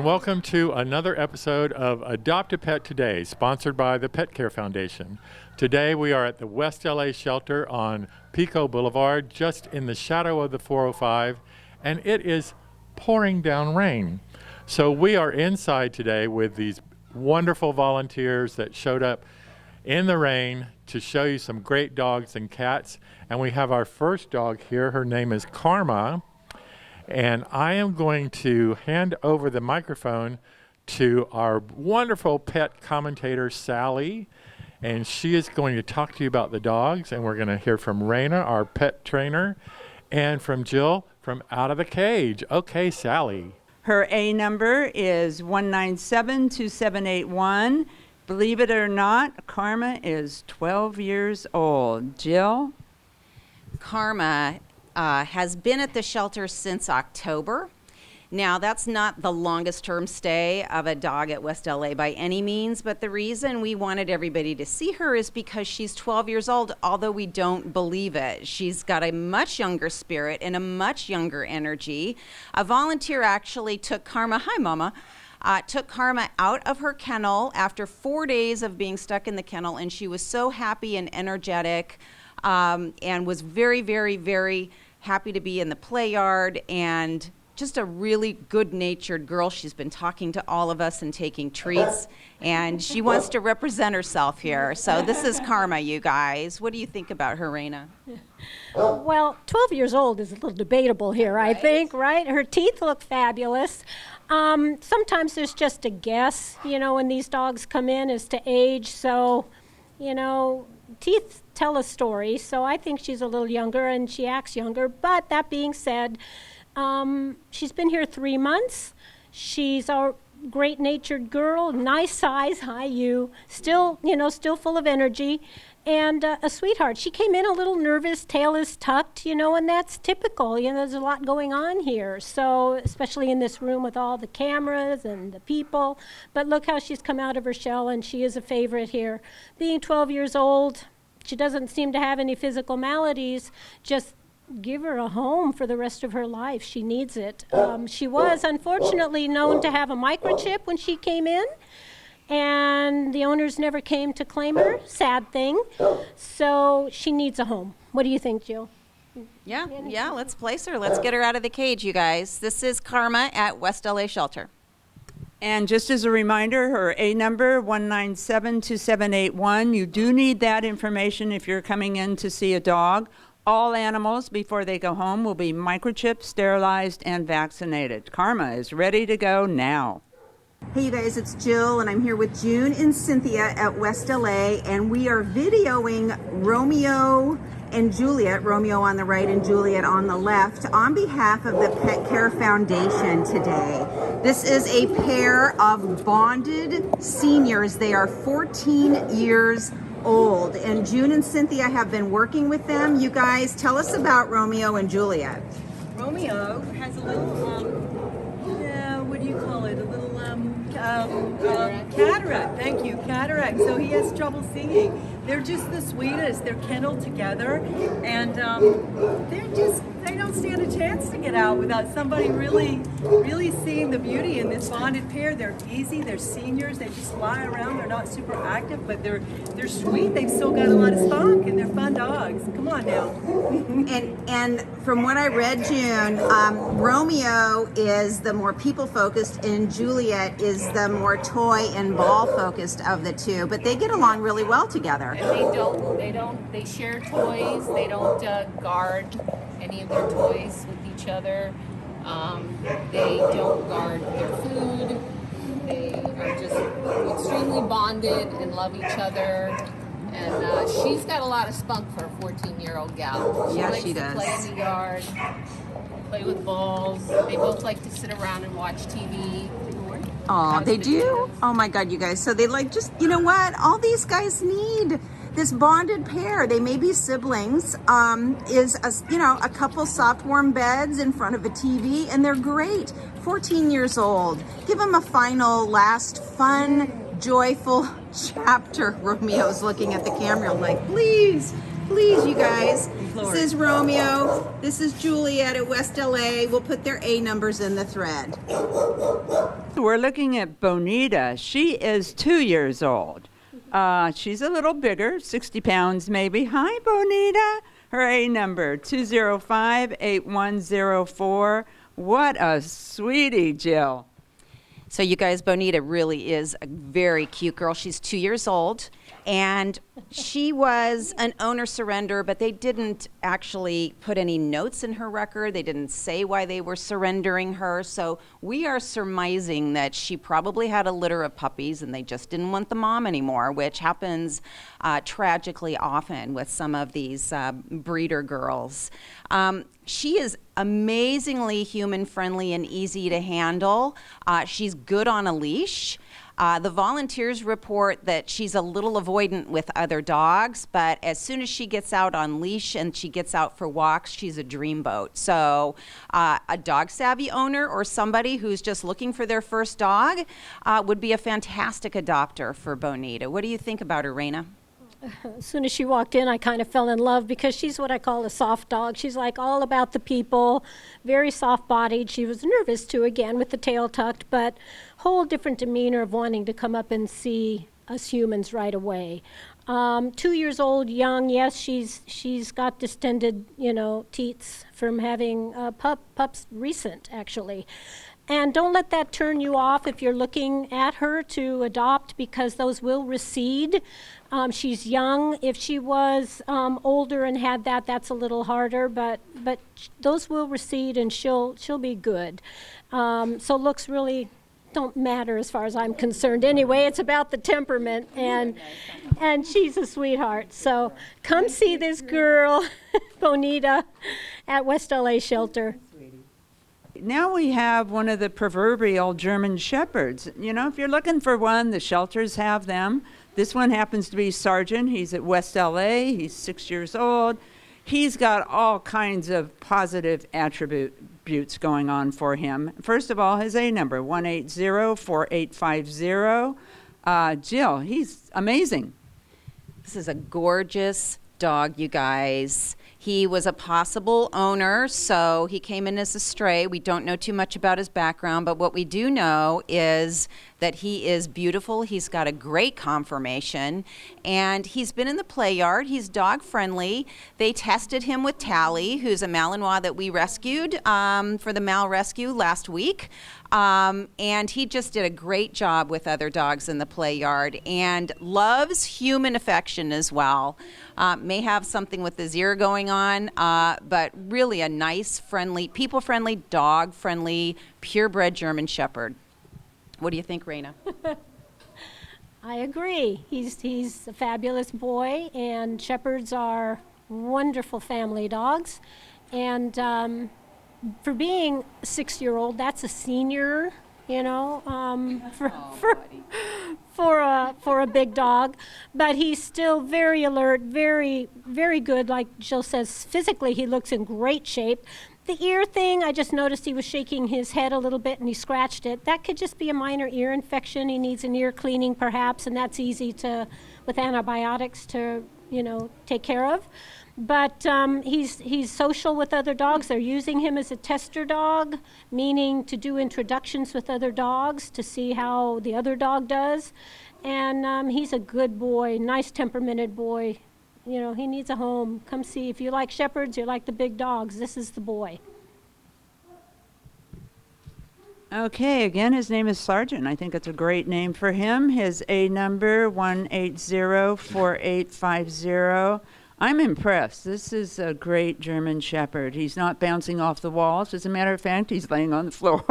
and welcome to another episode of Adopt a Pet Today, sponsored by the Pet Care Foundation. Today we are at the West LA shelter on Pico Boulevard, just in the shadow of the 405, and it is pouring down rain. So we are inside today with these wonderful volunteers that showed up in the rain to show you some great dogs and cats. And we have our first dog here. Her name is Karma. And I am going to hand over the microphone to our wonderful pet commentator, Sally. And she is going to talk to you about the dogs. And we're going to hear from Raina, our pet trainer, and from Jill from Out of the Cage. Okay, Sally. Her A number is 1972781. Believe it or not, Karma is 12 years old. Jill? Karma has been at the shelter since October. Now, that's not the longest term stay of a dog at West LA by any means, but the reason we wanted everybody to see her is because she's 12 years old, although we don't believe it. She's got a much younger spirit and a much younger energy. A volunteer actually took Karma, hi Mama, took Karma out of her kennel after 4 days of being stuck in the kennel, and she was so happy and energetic, and was very, very, very happy to be in the play yard, and just a really good-natured girl. She's been talking to all of us and taking treats, and she wants to represent herself here. So this is Karma, you guys. What do you think about her, Raina? Well, 12 years old is a little debatable here, I think, right? Her teeth look fabulous. Sometimes there's just a guess, when these dogs come in as to age. So, teeth tell a story. So I think she's a little younger and she acts younger. But that being said, she's been here 3 months. She's a great-natured girl, nice size, hi you, still full of energy, and a sweetheart. She came in a little nervous, tail is tucked, and that's typical. There's a lot going on here, so especially in this room with all the cameras and the people. But look how she's come out of her shell, and she is a favorite here. Being 12 years old, she doesn't seem to have any physical maladies. Just give her a home for the rest of her life. She needs it. She was unfortunately known to have a microchip when she came in, and the owners never came to claim her. Sad thing. So she needs a home. What do you think, Jill? Yeah, let's place her. Let's get her out of the cage, you guys. This is Karma at West LA Shelter. And just as a reminder, her A number, 1972781. You do need that information if you're coming in to see a dog. All animals, before they go home, will be microchipped, sterilized, and vaccinated. Karma is ready to go now. Hey you guys, it's Jill, and I'm here with June and Cynthia at West LA, and we are videoing Romeo and Juliet, Romeo on the right and Juliet on the left, on behalf of the Pet Care Foundation today. This is a pair of bonded seniors. They are 14 years old, and June and Cynthia have been working with them. You guys, tell us about Romeo and Juliet. Romeo has a little, what do you call it? A little cataract. Thank you, cataract. So he has trouble seeing. They're just the sweetest. They're kenneled together, and they don't stand a chance to get out without somebody really seeing the beauty in this bonded pair. They're easy. They're seniors. They just lie around. They're not super active, but they're sweet. They've still got a lot of spunk, and they're fun dogs. Come on now. And from what I read, June, Romeo is the more people-focused, and Juliet is the more toy and ball-focused of the two. But they get along really well together. And they share toys. They don't guard any of their toys with each other. They don't guard their food. They are just extremely bonded and love each other. And she's got a lot of spunk for a 14-year-old gal. Yeah, likes she to does. Play in the yard, play with balls. They both like to sit around and watch TV. Oh, they do? Oh my God, you guys. So they you know what? All these guys need this bonded pair. They may be siblings, is a couple soft warm beds in front of a TV, and they're great. 14 years old. Give them a final last fun, joyful chapter. Romeo's looking at the camera like, please please, you guys. This is Romeo. This is Juliet at West LA. We'll put their A numbers in the thread. We're looking at Bonita. She is 2 years old. She's a little bigger, 60 pounds maybe. Hi, Bonita. Her A number, 205-8104. What a sweetie, Jill. So you guys, Bonita really is a very cute girl. She's 2 years old, and she was an owner surrender, but they didn't actually put any notes in her record. They didn't say why they were surrendering her. So we are surmising that she probably had a litter of puppies and they just didn't want the mom anymore, which happens tragically often with some of these breeder girls. She is amazingly human friendly and easy to handle. She's good on a leash. The volunteers report that she's a little avoidant with other dogs, but as soon as she gets out on leash and she gets out for walks, she's a dreamboat. So a dog-savvy owner or somebody who's just looking for their first dog would be a fantastic adopter for Bonita. What do you think about her, Raina? As soon as she walked in, I kind of fell in love because she's what I call a soft dog. She's like all about the people, very soft-bodied. She was nervous too, again, with the tail tucked, but whole different demeanor of wanting to come up and see us humans right away. 2 years old, young, yes, she's got distended, teats from having pups recent, actually. And don't let that turn you off if you're looking at her to adopt, because those will recede. She's young. If she was older and had that, that's a little harder, but those will recede and she'll be good. So looks really don't matter as far as I'm concerned. Anyway, it's about the temperament, and she's a sweetheart. So come see this girl, Bonita, at West LA Shelter. Now we have one of the proverbial German Shepherds. If you're looking for one, the shelters have them. This one happens to be Sergeant. He's at West LA. He's 6 years old. He's got all kinds of positive attributes going on for him. First of all, his A number, 180-4850. Jill, he's amazing. This is a gorgeous dog, you guys. He was a possible owner, so he came in as a stray. We don't know too much about his background, but what we do know is that he is beautiful. He's got a great conformation, and he's been in the play yard. He's dog friendly. They tested him with Tally, who's a Malinois that we rescued for the Mal Rescue last week. And he just did a great job with other dogs in the play yard and loves human affection as well. May have something with his ear going on, but really a nice, friendly, people-friendly, dog-friendly, purebred German Shepherd. What do you think, Raina? I agree. He's a fabulous boy, and Shepherds are wonderful family dogs. And for being a 6-year-old, that's a senior, for a big dog. But he's still very alert, very, very good. Like Jill says, physically he looks in great shape. The ear thing, I just noticed he was shaking his head a little bit and he scratched it. That could just be a minor ear infection. He needs an ear cleaning perhaps, and that's easy with antibiotics to, take care of. But he's social with other dogs. They're using him as a tester dog, meaning to do introductions with other dogs to see how the other dog does. And he's a good boy, nice temperamented boy. He needs a home. Come see. If you like Shepherds, you like the big dogs, this is the boy. Okay, again, his name is Sergeant. I think it's a great name for him. His A number, 180-4850. I'm impressed. This is a great German Shepherd. He's not bouncing off the walls. As a matter of fact, he's laying on the floor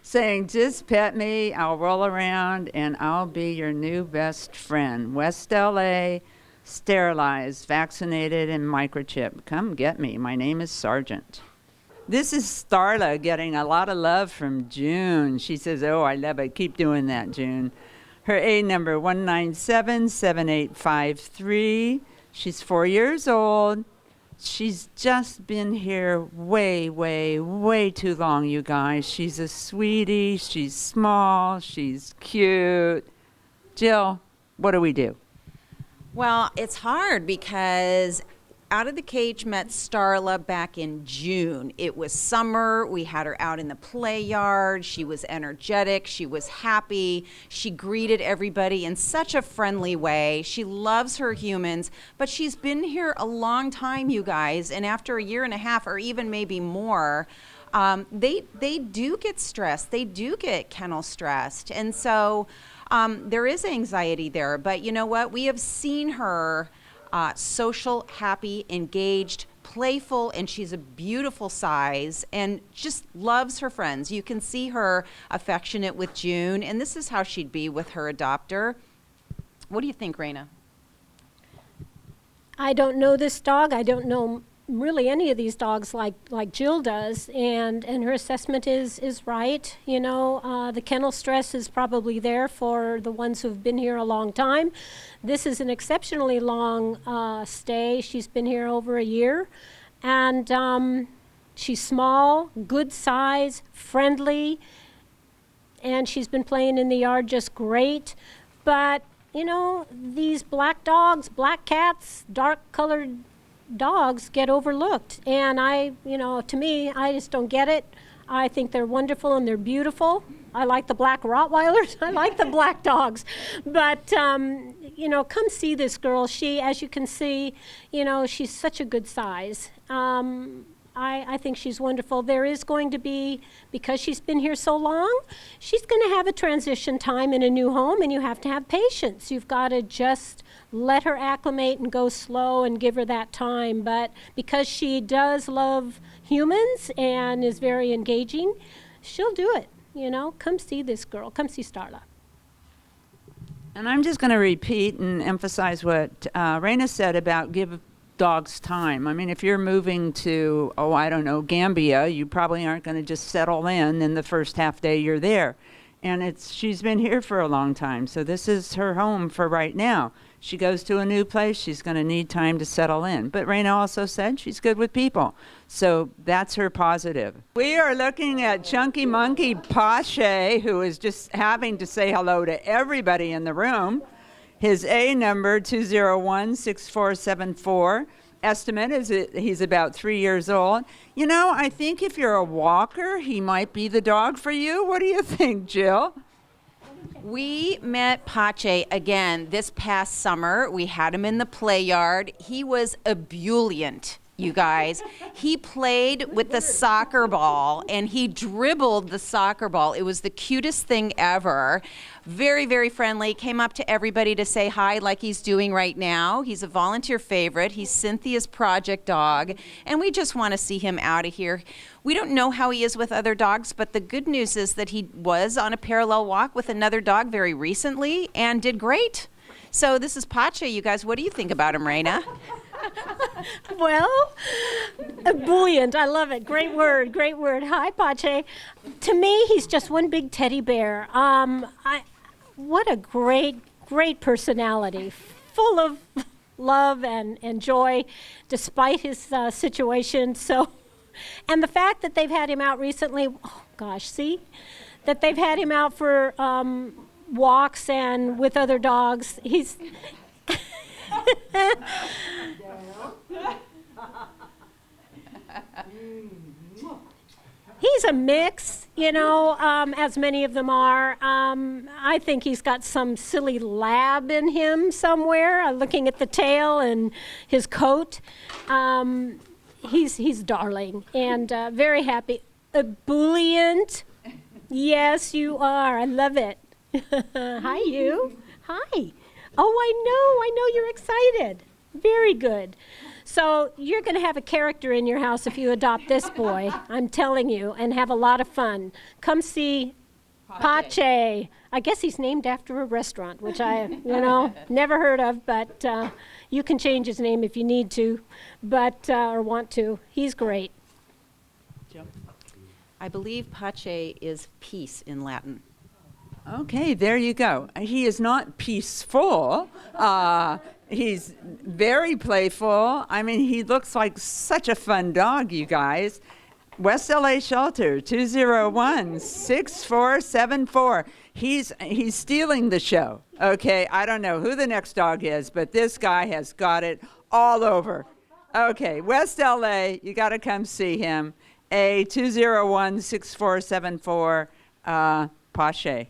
saying, just pet me, I'll roll around, and I'll be your new best friend. West LA, sterilized, vaccinated, and microchipped. Come get me. My name is Sergeant. This is Starla getting a lot of love from June. She says, oh, I love it. Keep doing that, June. Her A number, 197-7853. She's 4 years old. She's just been here way, way, way too long, you guys. She's a sweetie. She's small. She's cute. Jill, what do we do? Well, it's hard because Out of the Cage met Starla back in June. It was summer. We had her out in the play yard. She was energetic. She was happy. She greeted everybody in such a friendly way. She loves her humans, but she's been here a long time, you guys. And after a year and a half, or even maybe more, they do get stressed. They do get kennel stressed. And so there is anxiety there. But you know what? We have seen her social, happy, engaged, playful, and she's a beautiful size and just loves her friends. You can see her affectionate with June, and this is how she'd be with her adopter. What do you think, Raina? I don't know this dog. I don't know really any of these dogs like Jill does, and her assessment is right. You know, the kennel stress is probably there for the ones who've been here a long time. This is an exceptionally long stay. She's been here over a year, and she's small, good size, friendly, and she's been playing in the yard just great. But you know, these black dogs, black cats, dark-colored dogs get overlooked. And to me, I just don't get it. I think they're wonderful and they're beautiful. I like the black Rottweilers. I like the black dogs. But, come see this girl. She, as you can see, she's such a good size. I think she's wonderful. There is going to be, because she's been here so long, she's going to have a transition time in a new home, and you have to have patience. You've got to just let her acclimate and go slow and give her that time. But because she does love humans and is very engaging, she'll do it. Come see this girl. Come see Starla. And I'm just going to repeat and emphasize what Raina said about give dogs time. I mean, if you're moving to, Gambia, you probably aren't going to just settle in the first half day you're there. And she's been here for a long time, so this is her home for right now. She goes to a new place, she's going to need time to settle in. But Raina also said she's good with people, so that's her positive. We are looking at Chunky Monkey Pache, who is just having to say hello to everybody in the room. His A number, 201-6474. Estimate is he's about 3 years old. I think if you're a walker, he might be the dog for you. What do you think, Jill? We met Pache again this past summer. We had him in the play yard. He was ebullient, you guys. He played with the soccer ball and he dribbled the soccer ball. It was the cutest thing ever. Very, very friendly. Came up to everybody to say hi like he's doing right now. He's a volunteer favorite. He's Cynthia's project dog, and we just want to see him out of here. We don't know how he is with other dogs, but the good news is that he was on a parallel walk with another dog very recently and did great. So this is Pache, you guys. What do you think about him, Raina? Well, ebullient. I love it. Great word. Great word. Hi, Pache. To me, he's just one big teddy bear. What a great personality, full of love and joy, despite his situation. So, and the fact that they've had him out recently, that they've had him out for walks and with other dogs. He's He's a mix, as many of them are. I think he's got some silly lab in him somewhere, looking at the tail and his coat. He's darling and very happy. Ebullient. Yes, you are. I love it. Hi, you. Hi. Oh, I know you're excited. Very good. So you're going to have a character in your house if you adopt this boy, I'm telling you, and have a lot of fun. Come see Pache. I guess he's named after a restaurant, which I, never heard of, but you can change his name if you need to, or want to. He's great. I believe Pache is peace in Latin. Okay, there you go. He is not peaceful. He's very playful. I mean, he looks like such a fun dog, you guys. West LA Shelter, 201-6474. He's stealing the show. Okay, I don't know who the next dog is, but this guy has got it all over. Okay, West LA, you got to come see him. A 201-6474, Pache.